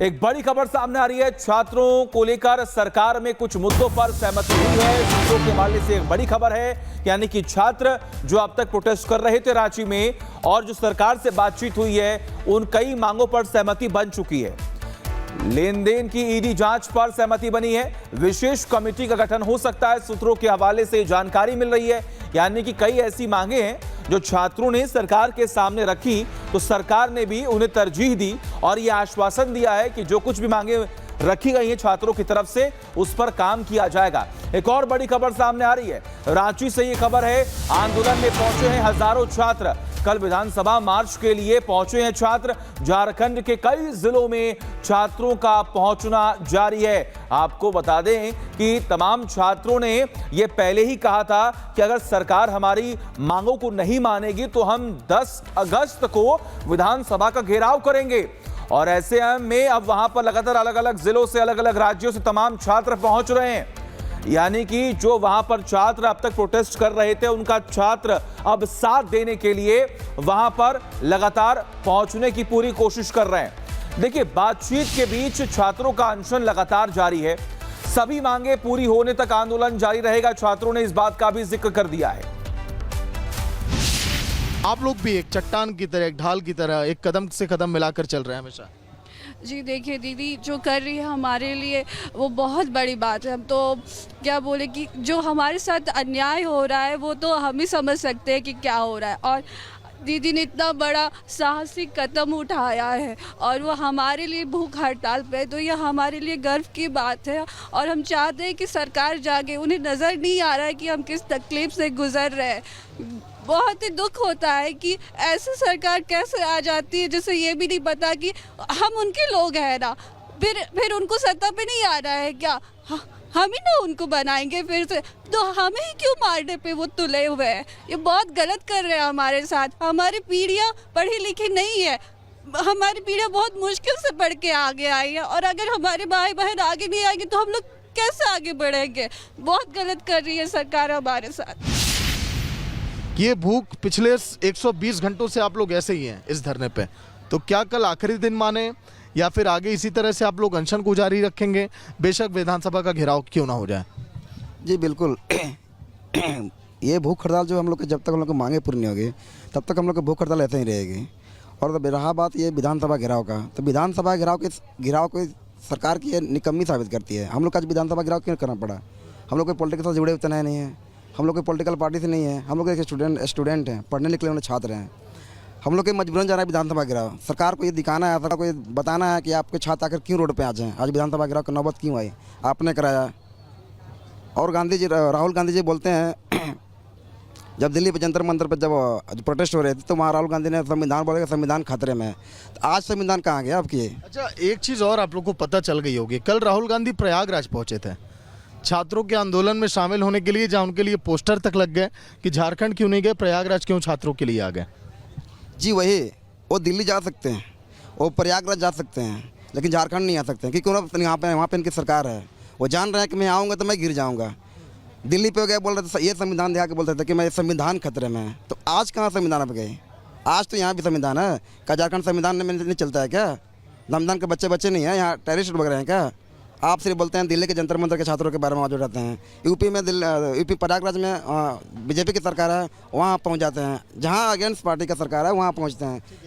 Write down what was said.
एक बड़ी खबर सामने आ रही है। छात्रों को लेकर सरकार में कुछ मुद्दों पर सहमति हुई है। सूत्रों के हवाले से एक बड़ी खबर है, यानी कि छात्र जो अब तक प्रोटेस्ट कर रहे थे रांची में और जो सरकार से बातचीत हुई है, उन कई मांगों पर सहमति बन चुकी है। लेन देन की ईडी जांच पर सहमति बनी है। विशेष कमेटी का गठन हो सकता है, सूत्रों के हवाले से जानकारी मिल रही है। यानी कि कई ऐसी मांगे हैं जो छात्रों ने सरकार के सामने रखी, तो सरकार ने भी उन्हें तरजीह दी और यह आश्वासन दिया है कि जो कुछ भी मांगे रखी गई हैं छात्रों की तरफ से, उस पर काम किया जाएगा। एक और बड़ी खबर सामने आ रही है, रांची से ये खबर है। आंदोलन में पहुंचे हैं हजारों छात्र। कल विधानसभा मार्च के लिए पहुंचे हैं छात्र। झारखंड के कई जिलों में छात्रों का पहुंचना जारी है। आपको बता दें कि तमाम छात्रों ने यह पहले ही कहा था कि अगर सरकार हमारी मांगों को नहीं मानेगी तो हम 10 अगस्त को विधानसभा का घेराव करेंगे। और ऐसे में अब वहां पर लगातार अलग अलग जिलों से, अलग अलग राज्यों से तमाम छात्र पहुंच रहे हैं। यानी कि जो वहां पर छात्र अब तक प्रोटेस्ट कर रहे थे, उनका छात्र अब साथ देने के लिए वहां पर लगातार पहुंचने की पूरी कोशिश कर रहे हैं। देखिए, बातचीत के बीच छात्रों का अनशन लगातार जारी है। सभी मांगे पूरी होने तक आंदोलन जारी रहेगा। छात्रों ने इस बात का भी जिक्र कर दिया है। आप लोग भी एक चट्टान की तरह, एक ढाल की तरह, एक कदम से कदम मिलाकर चल रहे हैं हमेशा। जी देखिए, दीदी जो कर रही है हमारे लिए वो बहुत बड़ी बात है। हम तो क्या बोले कि जो हमारे साथ अन्याय हो रहा है वो तो हम ही समझ सकते हैं कि क्या हो रहा है। और दीदी ने इतना बड़ा साहसिक कदम उठाया है और वो हमारे लिए भूख हड़ताल पे, तो ये हमारे लिए गर्व की बात है। और हम चाहते हैं कि सरकार जागे। उन्हें नज़र नहीं आ रहा है कि हम किस तकलीफ से गुजर रहे हैं। बहुत ही दुख होता है कि ऐसी सरकार कैसे आ जाती है जिसे ये भी नहीं पता कि हम उनके लोग हैं ना। फिर उनको सत्ता पे नहीं आ रहा है क्या? हम ही ना उनको बनाएंगे फिर से, तो हमें ही क्यों मारने पे वो तुले हुए हैं? ये बहुत गलत कर रहे हैं हमारे साथ। हमारी पीढ़ियाँ पढ़ी लिखी नहीं है। हमारी पीढ़ियाँ बहुत मुश्किल से पढ़ के आगे आई है, और अगर हमारे भाई बहन आगे नहीं आएंगे तो हम लोग कैसे आगे बढ़ेंगे? बहुत गलत कर रही है सरकार हमारे साथ। ये भूख पिछले 120 घंटों से आप लोग ऐसे ही हैं इस धरने पे, तो क्या कल आखिरी दिन माने या फिर आगे इसी तरह से आप लोग अनशन को जारी रखेंगे, बेशक विधानसभा का घेराव क्यों ना हो जाए? जी बिल्कुल। ये भूख हड़ताल जो हम लोग के, जब तक हम लोग की मांगे पूरी नहीं होगी तब तक हम लोग की भूख हड़ताल ऐसे ही रहेगी। और रहा बात ये विधानसभा घेराव का, तो विधानसभा घेराव को सरकार की निकम्मी साबित करती है। हम लोग का आज विधानसभा घेराव क्यों करना पड़ा? हम लोग कोई पॉलिटिक्स से जुड़े हुए नहीं हैं, हम लोग कोई पॉलिटिकल पार्टी से नहीं है। हम लोग एक स्टूडेंट हैं, पढ़ने निकले हुए छात्र हैं। हम लोग के मजबूरन जाना है विधानसभा घेराव। सरकार को ये दिखाना है, सरकार को ये बताना है कि आपके छात्र आकर क्यों रोड पे आ जाएं। आज विधानसभा घेराव की नौबत क्यों आई? आपने कराया। और राहुल गांधी जी बोलते हैं जब दिल्ली पे जंतर मंतर पर जब प्रोटेस्ट हो रहे थे तो वहाँ राहुल गांधी ने संविधान बोला कि संविधान खतरे में है। तो आज संविधान कहाँ गया आपकी? अच्छा, एक चीज़ और आप लोग को पता चल गई होगी, कल राहुल गांधी प्रयागराज पहुँचे थे छात्रों के आंदोलन में शामिल होने के लिए, जहाँ उनके लिए पोस्टर तक लग गए कि झारखंड क्यों नहीं गए, प्रयागराज क्यों छात्रों के लिए आ गए। जी वही, वो दिल्ली जा सकते हैं, वो प्रयागराज जा सकते हैं, लेकिन झारखंड नहीं आ सकते क्योंकि वहाँ पे इनकी सरकार है। वो जान रहे हैं कि मैं आऊँगा तो मैं गिर जाऊँगा। दिल्ली पे गए, बोल रहे थे ये संविधान दिखा के बोलते थे कि मैं संविधान खतरे में है। तो आज कहाँ संविधान पे गए? आज तो यहाँ भी संविधान है। क्या झारखंड संविधान में नहीं चलता है क्या? संविधान के बच्चे नहीं हैं, यहाँ टेररिस्ट वगैरह हैं क्या? आप सिर्फ बोलते हैं दिल्ली के जंतर मंतर के छात्रों के बारे में मौजूद रहते हैं। यूपी प्रयागराज में बीजेपी की सरकार है, वहाँ पहुँच जाते हैं। जहाँ अगेंस्ट पार्टी का सरकार है वहाँ पहुँचते हैं।